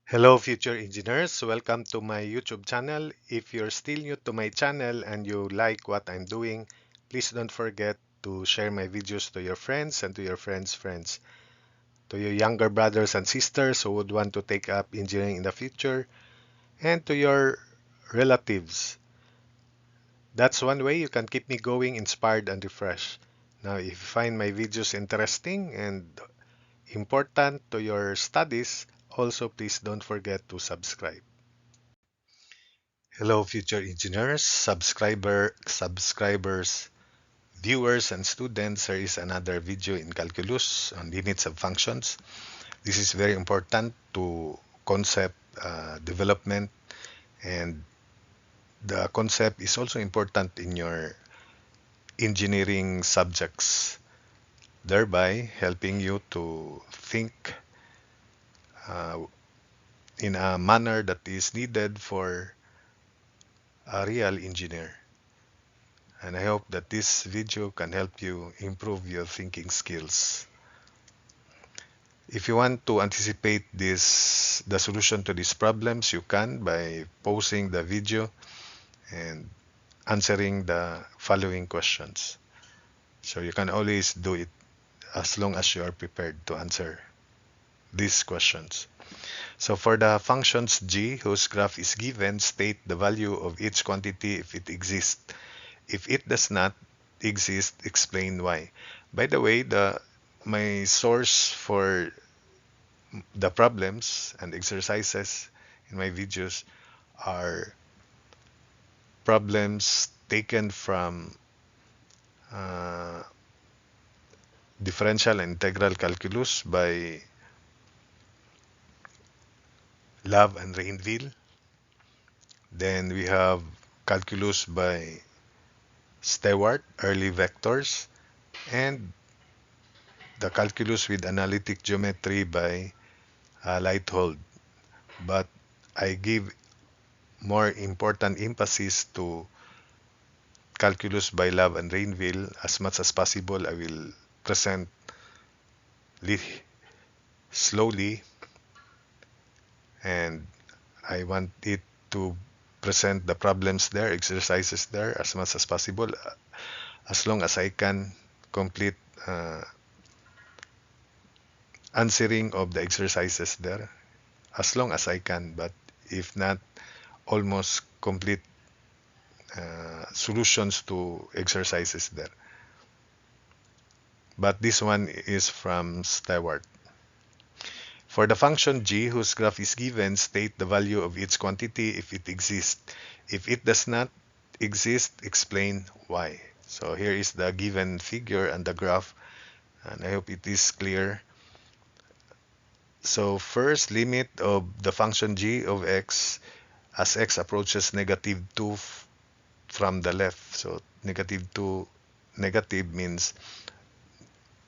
Hello, future engineers. Welcome to my YouTube channel. If you're still new to my channel and you like what I'm doing, please don't forget to share my videos to your friends and to your friends' friends, to your younger brothers and sisters who would want to take up engineering in the future, and to your relatives. That's one way you can keep me going, inspired, and refreshed. Now, if you find my videos interesting and important to your studies, also please don't forget to subscribe. Hello, future engineers, subscribers, viewers, and students. There is another video in calculus on limits of functions. This is very important to concept development, and the concept is also important in your engineering subjects, thereby helping you to think uh, in a manner that is needed for a real engineer. And I hope that this video can help you improve your thinking skills. If you want to anticipate the solution to these problems, you can by pausing the video and answering the following questions. So you can always do it as long as you are prepared to answer these questions. So for the functions g, whose graph is given, state the value of each quantity if it exists. If it does not exist, explain why. By the way, my source for the problems and exercises in my videos are problems taken from uh, differential and integral calculus by Love and Rainville. Then we have calculus by Stewart, early vectors, and the calculus with analytic geometry by Leithold. But I give more important emphasis to calculus by Love and Rainville. As much as possible, I will present slowly, and I want it to present the problems there, exercises there as much as possible, as long as I can complete answering of the exercises there, as long as I can, but if not, almost complete solutions to exercises there. But this one is from Stewart. For the function g, whose graph is given, state the value of each quantity if it exists. If it does not exist, explain why. So here is the given figure and the graph, and I hope it is clear. So first, limit of the function g of x as x approaches negative 2 from the left. So negative 2, negative means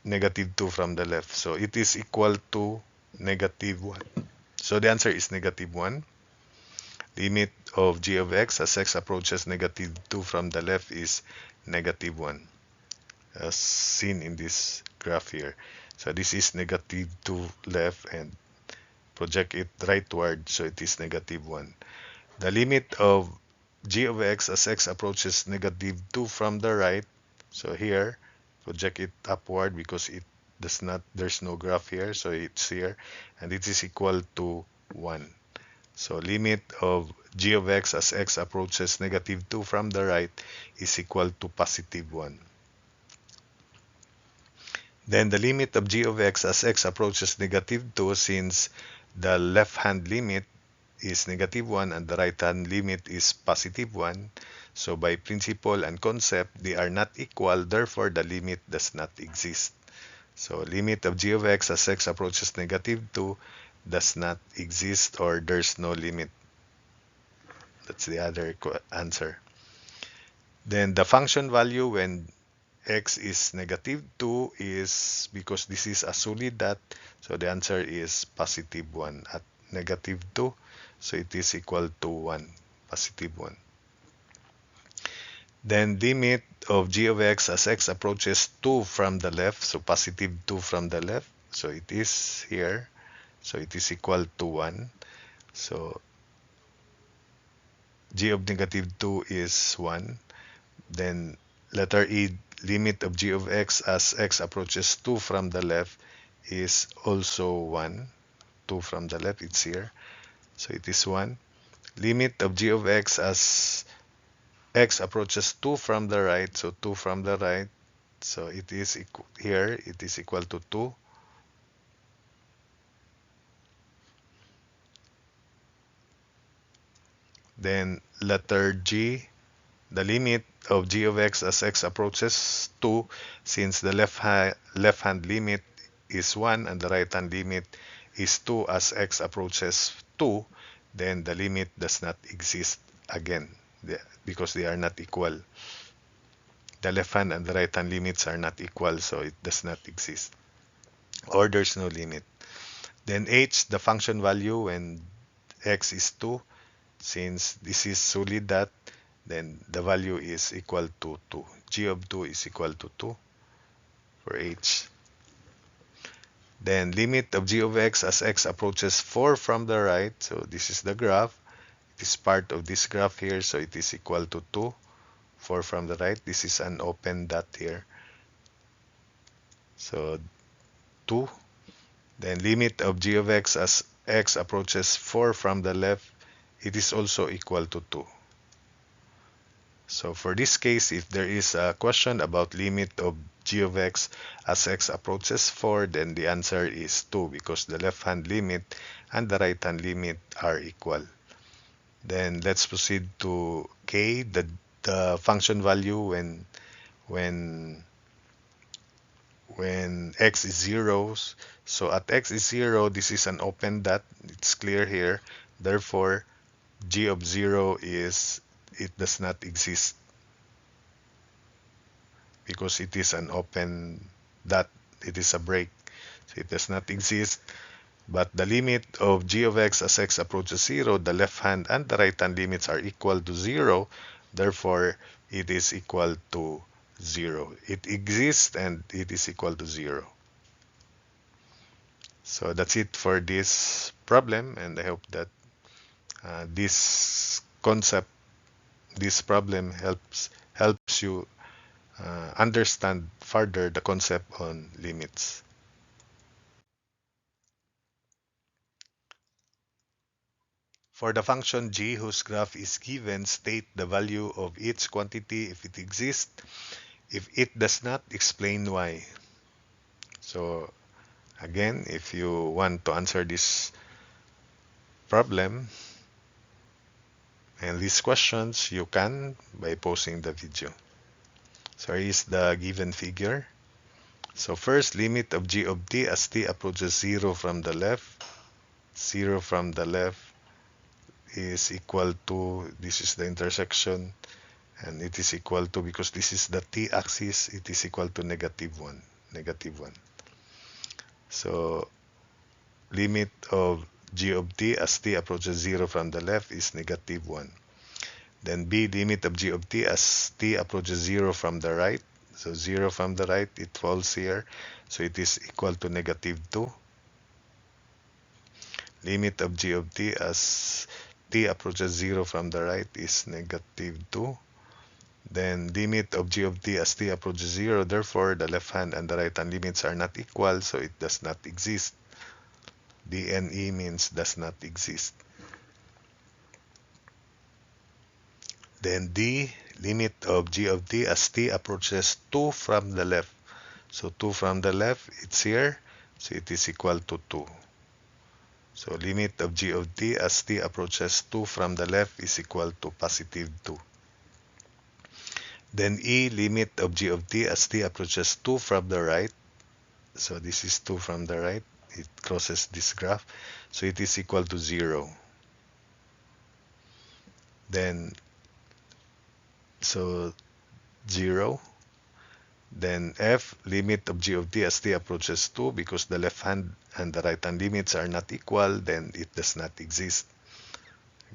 negative 2 from the left. So it is equal to negative 1. So the answer is negative 1. Limit of g of x as x approaches negative 2 from the left is negative 1, as seen in this graph here. So this is negative 2 left, and project it rightward, so it is negative 1. The limit of g of x as x approaches negative 2 from the right, so here, project it upward because it does not, there's no graph here, so it's here, and it is equal to 1. So limit of g of x as x approaches negative 2 from the right is equal to positive 1. Then the limit of g of x as x approaches negative 2, since the left-hand limit is negative 1 and the right-hand limit is positive 1. So by principle and concept, they are not equal, therefore the limit does not exist. So limit of g of x as x approaches negative 2 does not exist, or there's no limit. That's the other answer. Then the function value when x is negative 2 is, because this is a solid dot, so the answer is positive 1 at negative 2. So it is equal to 1, positive 1. Then limit of g of x as x approaches 2 from the left, so positive 2 from the left. So it is here. So it is equal to 1. So g of negative 2 is 1. Then letter E, limit of g of x as x approaches 2 from the left is also 1. 2 from the left, it's here. So it is 1. Limit of g of x as x approaches 2 from the right. So 2 from the right. So it is here, it is equal to 2. Then letter G, the limit of g of x as x approaches 2, since the left hand limit is 1 and the right hand limit is 2 as x approaches 2, then the limit does not exist again because they are not equal. The left hand and the right hand limits are not equal, so it does not exist, or there's no limit. Then H, the function value when x is 2, since this is solid dot, then the value is equal to 2. G of 2 is equal to 2 for H. Then limit of g of x as x approaches 4 from the right. So this is the graph. It is part of this graph here, so it is equal to 2. 4 from the right. This is an open dot here. So 2. Then limit of g of x as x approaches 4 from the left, it is also equal to 2. So for this case, if there is a question about limit of g of x as x approaches 4, then the answer is 2 because the left hand limit and the right hand limit are equal. Then let's proceed to K, the function value when x is 0. So at x is 0, this is an open dot. It's clear here. Therefore, g of 0 is, it does not exist because it is an open dot. It is a break. So it does not exist. But the limit of g of x as x approaches 0, the left hand and the right hand limits are equal to 0. Therefore, it is equal to 0. It exists and it is equal to 0. So that's it for this problem, and I hope that this concept, this problem helps you understand further the concept on limits. For the function g whose graph is given, state the value of each quantity if it exists. If it does not, explain why. So again, if you want to answer this problem and these questions, you can by pausing the video. So here is the given figure. So first, limit of g of t as t approaches 0 from the left. 0 from the left is equal to, this is the intersection, and it is equal to, because this is the t-axis, it is equal to negative 1. Negative 1. So limit of g of t as t approaches 0 from the left is negative 1. Then B, limit of g of t as t approaches 0 from the right. So 0 from the right, it falls here. So it is equal to negative 2. Limit of g of t as t approaches 0 from the right is negative 2. Then limit of g of t as t approaches 0. Therefore, the left hand and the right hand limits are not equal, so it does not exist. DNE means does not exist. Then D, limit of g of t as t approaches 2 from the left. So 2 from the left, it's here. So it is equal to 2. So limit of g of t as t approaches 2 from the left is equal to positive 2. Then E, limit of g of t as t approaches 2 from the right. So this is 2 from the right. It crosses this graph. So it is equal to 0. Then, so 0. Then F, limit of g of t as t approaches 2, because the left hand and the right hand limits are not equal, then it does not exist.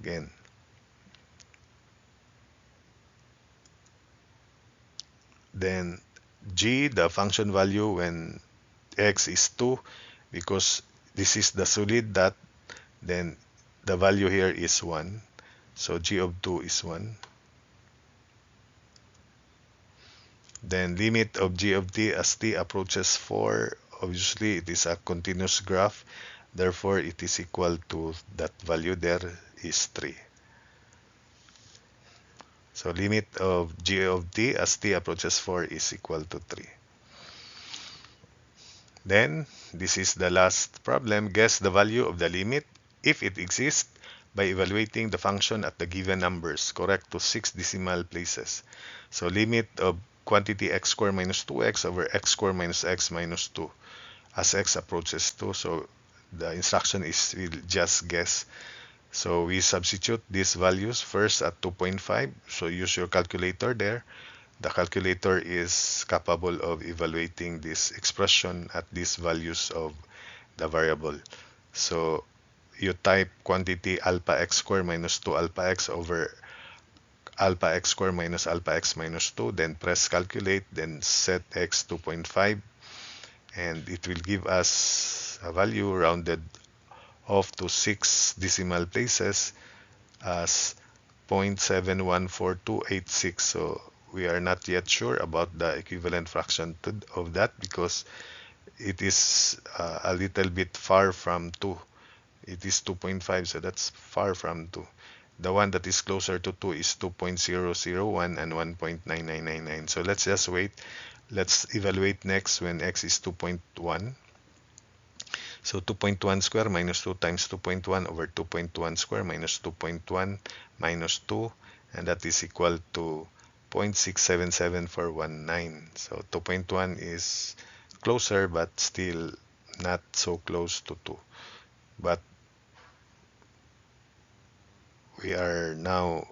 Again. Then G, the function value when x is 2, because this is the solid dot, then the value here is 1. So g of 2 is 1. Then limit of g of t as t approaches 4. Obviously, it is a continuous graph. Therefore, it is equal to that value there is 3. So limit of g of t as t approaches 4 is equal to 3. Then, this is the last problem. Guess the value of the limit, if it exists, by evaluating the function at the given numbers, correct to 6 decimal places. So limit of quantity x squared minus 2x over x squared minus x minus 2 as x approaches 2. So the instruction is we'll just guess. So we substitute these values first at 2.5. So use your calculator there. The calculator is capable of evaluating this expression at these values of the variable. So you type quantity alpha x squared minus 2 alpha x over alpha x squared minus alpha x minus 2, then press calculate, then set x 2.5, and it will give us a value rounded off to 6 decimal places as 0.714286. So we are not yet sure about the equivalent fraction of that because it is a little bit far from 2. It is 2.5, so that's far from 2. The one that is closer to 2 is 2.001 and 1.9999. So let's just wait. Let's evaluate next when x is 2.1. So 2.1 square minus 2 times 2.1 over 2.1 square minus 2.1 minus 2, and that is equal to 0.677419. So 2.1 is closer but still not so close to 2. But we are now,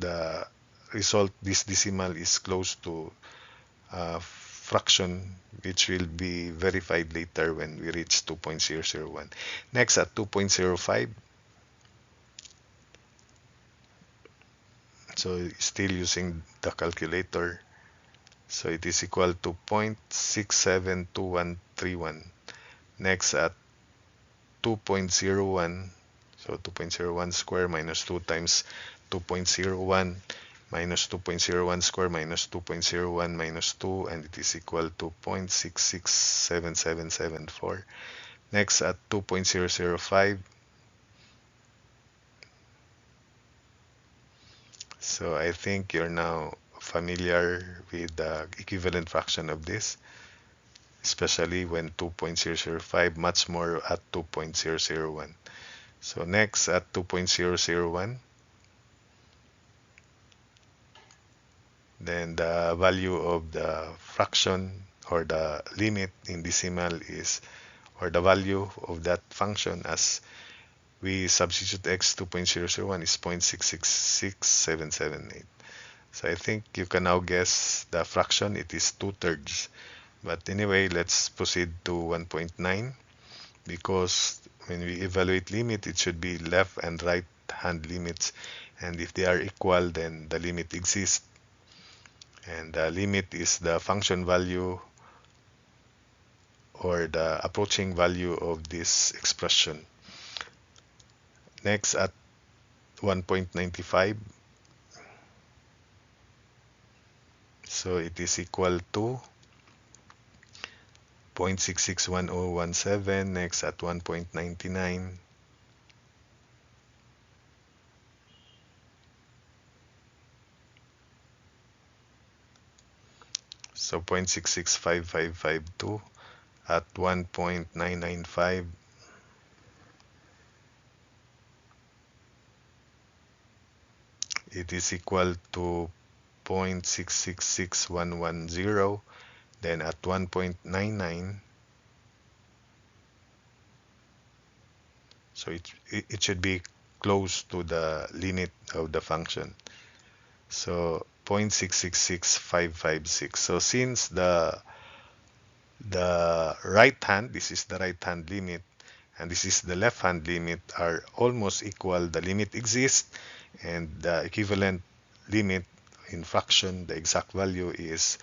the result, this decimal is close to a fraction which will be verified later when we reach 2.001. Next, at 2.05, so still using the calculator, so it is equal to 0.672131. Next, at 2.01, so 2.01 square minus 2 times 2.01 minus 2.01 square minus 2.01 minus 2, and it is equal to 0.667774. Next, at 2.005, so I think you're now familiar with the equivalent fraction of this, especially when 2.005, much more at 2.001. So next, at 2.001, then the value of the fraction or the limit in decimal is, or the value of that function as we substitute x 2.001 is 0.666778. So I think you can now guess the fraction. It is 2/3. But anyway, let's proceed to 1.9, because when we evaluate limit, it should be left and right hand limits, and if they are equal, then the limit exists, and the limit is the function value or the approaching value of this expression. Next, at 1.95, so it is equal to 0.661017. Next, at 1.99, so 0.665552. At 1.995, it is equal to 0.666110. Then at 1.99, so it should be close to the limit of the function. So 0.666556. So since the right hand, this is the right hand limit, and this is the left hand limit, are almost equal, the limit exists, and the equivalent limit in fraction, the exact value is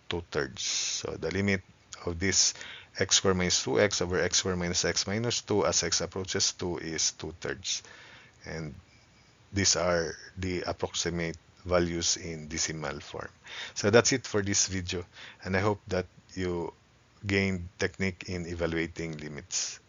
2/3. So the limit of this x squared minus 2x over x squared minus x minus 2 as x approaches 2 is 2/3. And these are the approximate values in decimal form. So that's it for this video, and I hope that you gained technique in evaluating limits.